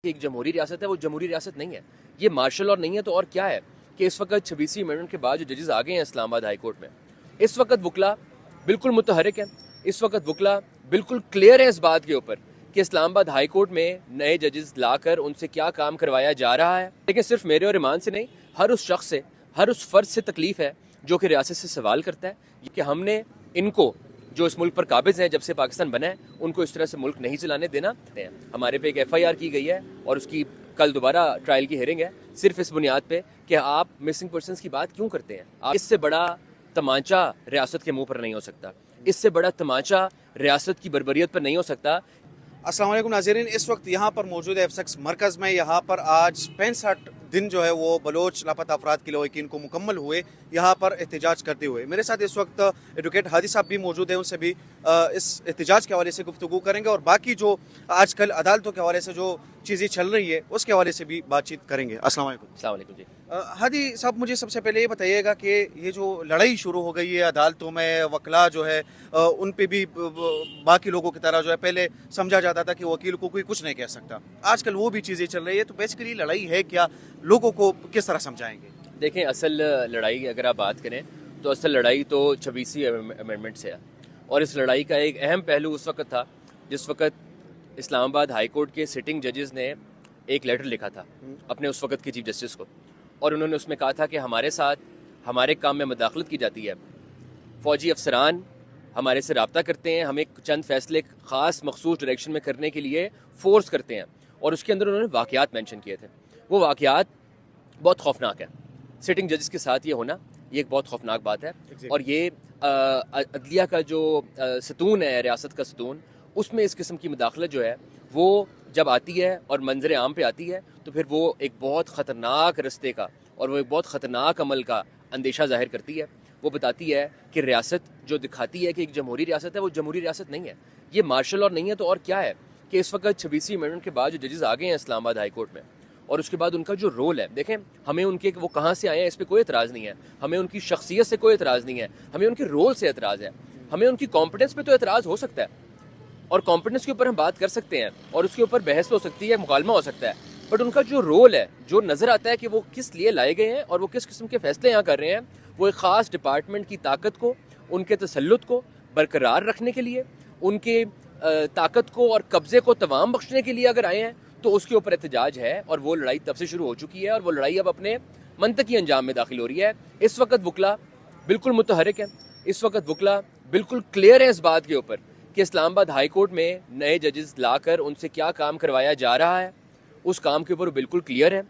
ایک جمہوری ریاست ہے وہ جمہوری ریاست نہیں ہے، یہ مارشل اور نہیں ہے تو اور کیا ہے کہ اس وقت 26ویں امینڈمنٹ کے بعد جو ججز آ گئے ہیں اسلام آباد ہائی کورٹ میں، اس وقت وکلا بالکل متحرک ہیں، اس وقت وکلا بالکل کلیئر ہیں اس بات کے اوپر کہ اسلام آباد ہائی کورٹ میں نئے ججز لا کر ان سے کیا کام کروایا جا رہا ہے۔ لیکن صرف میرے اور ایمان سے نہیں، ہر اس شخص سے، ہر اس فرد سے تکلیف ہے جو کہ ریاست سے سوال کرتا ہے کہ ہم نے ان کو جو اس ملک پر قابض ہیں جب سے پاکستان بنا ہے ان کو اس طرح سے ملک نہیں چلانے دینا۔ ہمارے پہ ایک ایف آئی آر کی گئی ہے اور اس کی کل دوبارہ ٹرائل کی ہیئرنگ ہے، صرف اس بنیاد پہ کہ آپ مسنگ پرسنز کی بات کیوں کرتے ہیں۔ اس سے بڑا تمانچہ ریاست کے منہ پر نہیں ہو سکتا، اس سے بڑا تمانچہ ریاست کی بربریت پر نہیں ہو سکتا۔ السلام علیکم ناظرین، اس وقت یہاں پر موجود ہے F6 مرکز میں۔ یہاں پر آج 65 دن جو ہے وہ بلوچ لاپتہ افراد کے لواحقین کو مکمل ہوئے یہاں پر احتجاج کرتے ہوئے۔ میرے ساتھ اس وقت ایڈوکیٹ ہادی صاحب بھی موجود ہیں، ان سے بھی اس احتجاج کے حوالے سے گفتگو کریں گے اور باقی جو آج کل عدالتوں کے حوالے سے جو چیزیں چل رہی ہے اس کے حوالے سے بھی بات چیت کریں گے۔ السلام علیکم۔ السلام علیکم جی۔ ہادی صاحب، مجھے سب سے پہلے یہ بتائیے گا کہ یہ جو لڑائی شروع ہو گئی ہے عدالتوں میں، وکلا جو ہے ان پہ بھی باقی لوگوں کی طرح جو ہے پہلے سمجھا جاتا تھا کہ وکیل کو کوئی کچھ نہیں کہہ سکتا، آج کل وہ بھی چیزیں چل رہی ہے، تو بیسیکلی لڑائی ہے کیا، لوگوں کو کس طرح سمجھائیں گے؟ دیکھیں، اصل لڑائی اگر آپ بات کریں تو اصل لڑائی تو 26ویں امینڈمنٹ سے ہے، اور اس لڑائی کا ایک اہم پہلو اس وقت تھا جس وقت اسلام آباد ہائی کورٹ کے سٹنگ ججز نے ایک لیٹر لکھا تھا اپنے اس وقت کے چیف جسٹس کو، اور انہوں نے اس میں کہا تھا کہ ہمارے ساتھ ہمارے کام میں مداخلت کی جاتی ہے، فوجی افسران ہمارے سے رابطہ کرتے ہیں، ہمیں چند فیصلے خاص مخصوص ڈائریکشن میں کرنے کے لیے فورس کرتے ہیں، اور اس کے اندر انہوں نے واقعات مینشن کیے تھے۔ وہ واقعات بہت خوفناک ہے، سٹنگ ججز کے ساتھ یہ ہونا یہ ایک بہت خوفناک بات ہے، اور یہ عدلیہ کا جو ستون ہے، ریاست کا ستون، اس میں اس قسم کی مداخلت جو ہے وہ جب آتی ہے اور منظر عام پہ آتی ہے تو پھر وہ ایک بہت خطرناک رستے کا اور وہ ایک بہت خطرناک عمل کا اندیشہ ظاہر کرتی ہے۔ وہ بتاتی ہے کہ ریاست جو دکھاتی ہے کہ ایک جمہوری ریاست ہے وہ جمہوری ریاست نہیں ہے، یہ مارشل اور نہیں ہے تو اور کیا ہے کہ اس وقت 26ویں امینڈمنٹ کے بعد جو ججز آ گئے ہیں اسلام آباد ہائی کورٹ میں، اور اس کے بعد ان کا جو رول ہے، دیکھیں ہمیں ان کے وہ کہاں سے آئے ہیں اس پہ کوئی اعتراض نہیں ہے، ہمیں ان کی شخصیت سے کوئی اعتراض نہیں ہے، ہمیں ان کے رول سے اعتراض ہے، ہمیں ان کی کمپٹنس پہ تو اعتراض ہو سکتا ہے اور کمپٹنس کے اوپر ہم بات کر سکتے ہیں اور اس کے اوپر بحث ہو سکتی ہے، مکالمہ ہو سکتا ہے، بٹ ان کا جو رول ہے، جو نظر آتا ہے کہ وہ کس لیے لائے گئے ہیں اور وہ کس قسم کے فیصلے یہاں کر رہے ہیں، وہ ایک خاص ڈپارٹمنٹ کی طاقت کو، ان کے تسلط کو برقرار رکھنے کے لیے، ان کے طاقت کو اور قبضے کو توام بخشنے کے لیے اگر آئے ہیں تو اس کے اوپر احتجاج ہے، اور وہ لڑائی تب سے شروع ہو چکی ہے اور وہ لڑائی اب اپنے منطقی انجام میں داخل ہو رہی ہے۔ اس وقت وکلا بالکل متحرک ہیں، اس وقت وکلا بالکل کلیئر ہیں اس بات کے اوپر کہ اسلام آباد ہائی کورٹ میں نئے ججز لا کر ان سے کیا کام کروایا جا رہا ہے، اس کام کے اوپر وہ بالکل کلیئر ہے،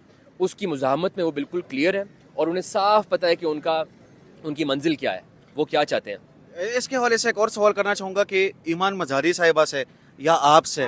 اس کی مزاحمت میں وہ بالکل کلیئر ہے، اور انہیں صاف پتہ ہے کہ ان کی منزل کیا ہے، وہ کیا چاہتے ہیں۔ اس کے حوالے سے ایک اور سوال کرنا چاہوں گا کہ ایمان مظہری صاحبہ سے یا آپ سے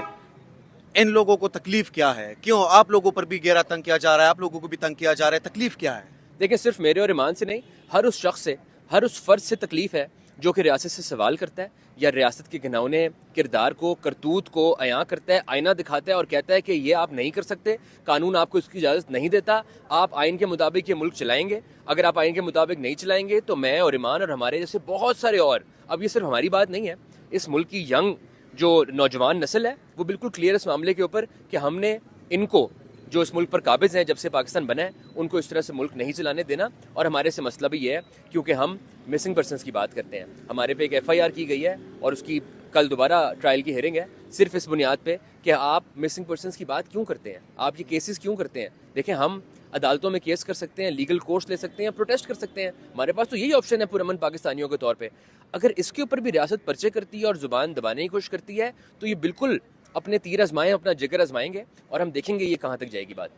ان لوگوں کو تکلیف کیا ہے؟ کیوں آپ لوگوں پر بھی گہرا تنگ کیا جا رہا ہے، آپ لوگوں کو بھی تنگ کیا جا رہا ہے، تکلیف کیا ہے؟ دیکھیں، صرف میرے اور ایمان سے نہیں، ہر اس شخص سے، ہر اس فرد سے تکلیف ہے جو کہ ریاست سے سوال کرتا ہے یا ریاست کے گھناؤنے کردار کو، کرتوت کو عیاں کرتا ہے، آئینہ دکھاتا ہے اور کہتا ہے کہ یہ آپ نہیں کر سکتے، قانون آپ کو اس کی اجازت نہیں دیتا، آپ آئین کے مطابق یہ ملک چلائیں گے، اگر آپ آئین کے مطابق نہیں چلائیں گے تو میں اور ایمان اور ہمارے جیسے بہت سارے اور، اب یہ صرف ہماری بات نہیں ہے، اس ملک کی ینگ جو نوجوان نسل ہے وہ بالکل کلیئر اس معاملے کے اوپر کہ ہم نے ان کو جو اس ملک پر قابض ہیں جب سے پاکستان بنا ہے ان کو اس طرح سے ملک نہیں چلانے دینا، اور ہمارے سے مسئلہ بھی یہ ہے کیونکہ ہم مسنگ پرسنز کی بات کرتے ہیں، ہمارے پہ ایک ایف آئی آر کی گئی ہے اور اس کی کل دوبارہ ٹرائل کی ہیئرنگ ہے، صرف اس بنیاد پہ کہ آپ مسنگ پرسنز کی بات کیوں کرتے ہیں، آپ یہ کیسز کیوں کرتے ہیں۔ دیکھیں، ہم عدالتوں میں کیس کر سکتے ہیں، لیگل کورس لے سکتے ہیں، پروٹیسٹ کر سکتے ہیں، ہمارے پاس تو یہی آپشن ہے پرامن پاکستانیوں کے طور پہ۔ اگر اس کے اوپر بھی ریاست پرچے کرتی ہے اور زبان دبانے کی کوشش کرتی ہے تو یہ بالکل اپنے تیر آزمائیں، اپنا جگر آزمائیں گے، اور ہم دیکھیں گے یہ کہاں تک جائے گی بات۔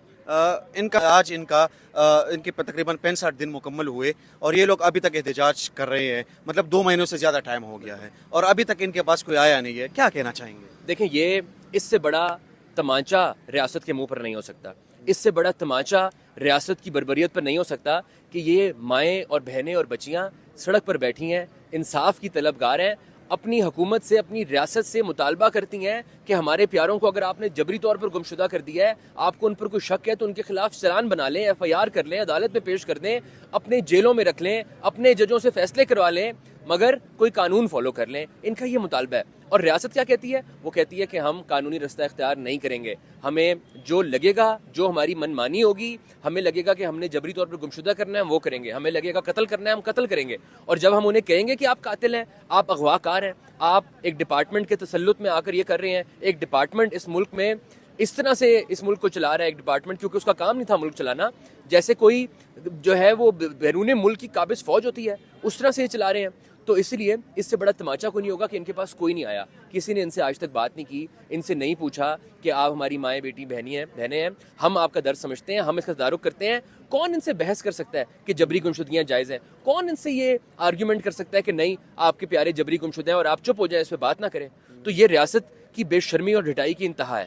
ان کے تقریباً 65 دن مکمل ہوئے اور یہ لوگ ابھی تک احتجاج کر رہے ہیں، مطلب 2 مہینوں سے زیادہ ٹائم ہو گیا ہے اور ابھی تک ان کے پاس کوئی آیا نہیں ہے، کیا کہنا چاہیں گے؟ دیکھیں، یہ اس سے بڑا تمانچہ ریاست کے منہ پر نہیں ہو سکتا، اس سے بڑا تمانچہ ریاست کی بربریت پر نہیں ہو سکتا کہ یہ مائیں اور بہنیں اور بچیاں سڑک پر بیٹھی ہیں، انصاف کی طلبگار ہیں، اپنی حکومت سے، اپنی ریاست سے مطالبہ کرتی ہیں کہ ہمارے پیاروں کو اگر آپ نے جبری طور پر گمشدہ کر دیا ہے، آپ کو ان پر کوئی شک ہے تو ان کے خلاف چلان بنا لیں، ایف آئی آر کر لیں، عدالت میں پیش کر دیں، اپنے جیلوں میں رکھ لیں، اپنے ججوں سے فیصلے کروا لیں، مگر کوئی قانون فالو کر لیں، ان کا یہ مطالبہ ہے. اور ریاست کیا کہتی ہے؟ وہ کہتی ہے کہ ہم قانونی رستہ اختیار نہیں کریں گے، ہمیں جو لگے گا، جو ہماری من مانی ہوگی، ہمیں لگے گا کہ ہم نے جبری طور پر گمشدہ کرنا ہے ہم وہ کریں گے، ہمیں لگے گا قتل کرنا ہے ہم قتل کریں گے. اور جب ہم انہیں کہیں گے کہ آپ قاتل ہیں، آپ اغوا کار ہیں، آپ ایک ڈپارٹمنٹ کے تسلط میں آ کر یہ کر رہے ہیں، ایک ڈپارٹمنٹ اس ملک میں اس طرح سے اس ملک کو چلا رہا ہے، ایک ڈپارٹمنٹ کیونکہ اس کا کام نہیں تھا ملک چلانا، جیسے کوئی جو ہے وہ بیرون ملک کی قابض فوج ہوتی ہے اس طرح سے یہ چلا رہے ہیں. تو اس لیے اس سے بڑا تماچا کوئی نہیں ہوگا کہ ان کے پاس کوئی نہیں آیا، کسی نے ان سے آج تک بات نہیں کی، ان سے نہیں پوچھا کہ آپ ہماری مائیں بیٹی بہنیں ہیں، ہم آپ کا درد سمجھتے ہیں، ہم اس کا تدارک کرتے ہیں. کون ان سے بحث کر سکتا ہے کہ جبری گمشدگیاں جائز ہیں؟ کون ان سے یہ آرگیومنٹ کر سکتا ہے کہ نہیں آپ کے پیارے جبری گمشدہ ہیں اور آپ چپ ہو جائیں، اس پہ بات نہ کریں؟ تو یہ ریاست کی بے شرمی اور ڈھٹائی کی انتہا ہے.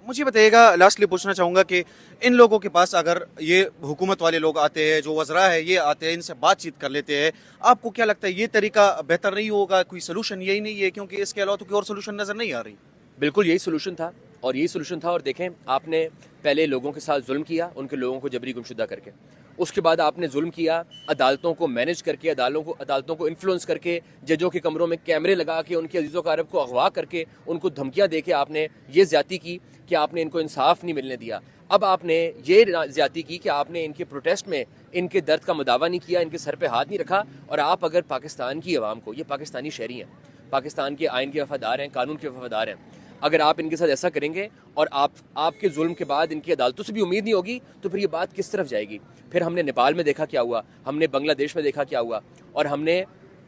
مجھے بتائیے گا، لاسٹلی پوچھنا چاہوں گا کہ ان لوگوں کے پاس اگر یہ حکومت والے لوگ آتے ہیں، جو وزراء ہے یہ آتے ہیں، ان سے بات چیت کر لیتے ہیں، آپ کو کیا لگتا ہے یہ طریقہ بہتر نہیں ہوگا؟ کوئی سلوشن یہی نہیں ہے؟ کیونکہ اس کے علاوہ تو کوئی اور سلوشن نظر نہیں آ رہی. بالکل یہی سلوشن تھا، اور یہی سلوشن تھا. اور دیکھیں، آپ نے پہلے لوگوں کے ساتھ ظلم کیا، ان کے لوگوں کو جبری گمشدہ کر کے، اس کے بعد آپ نے ظلم کیا عدالتوں کو مینج کر کے، عدالتوں کو انفلوئنس کر کے، ججوں کے کمروں میں کیمرے لگا کے، ان کے عزیز و اقارب کو اغوا کر کے، ان کو دھمکیاں دے کے آپ نے یہ زیادتی کی کہ آپ نے ان کو انصاف نہیں ملنے دیا. اب آپ نے یہ زیادتی کی کہ آپ نے ان کے پروٹیسٹ میں ان کے درد کا مداوع نہیں کیا، ان کے سر پہ ہاتھ نہیں رکھا. اور آپ اگر پاکستان کی عوام کو، یہ پاکستانی شہری ہیں، پاکستان کے آئین کے وفادار ہیں، قانون کے وفادار ہیں، اگر آپ ان کے ساتھ ایسا کریں گے اور آپ کے ظلم کے بعد ان کی عدالتوں سے بھی امید نہیں ہوگی، تو پھر یہ بات کس طرف جائے گی؟ پھر ہم نے نیپال میں دیکھا کیا ہوا، ہم نے بنگلہ دیش میں دیکھا کیا ہوا، اور ہم نے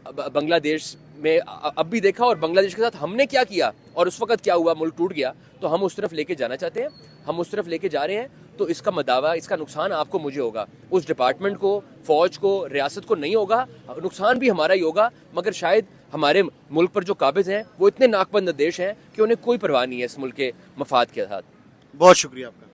بنگلہ دیش میں اب بھی دیکھا، اور بنگلہ دیش کے ساتھ ہم نے کیا کیا اور اس وقت کیا ہوا، ملک ٹوٹ گیا. تو ہم اس طرف لے کے جانا چاہتے ہیں، ہم اس طرف لے کے جا رہے ہیں. تو اس کا مداوع، اس کا نقصان آپ کو، مجھے ہوگا، اس ڈپارٹمنٹ کو، فوج کو، ریاست کو نہیں ہوگا، نقصان بھی ہمارا ہی ہوگا. مگر شاید ہمارے ملک پر جو قابض ہیں وہ اتنے ناک بند اندیش ہیں کہ انہیں کوئی پرواہ نہیں ہے اس ملک کے مفاد کے ساتھ. بہت شکریہ آپ کا.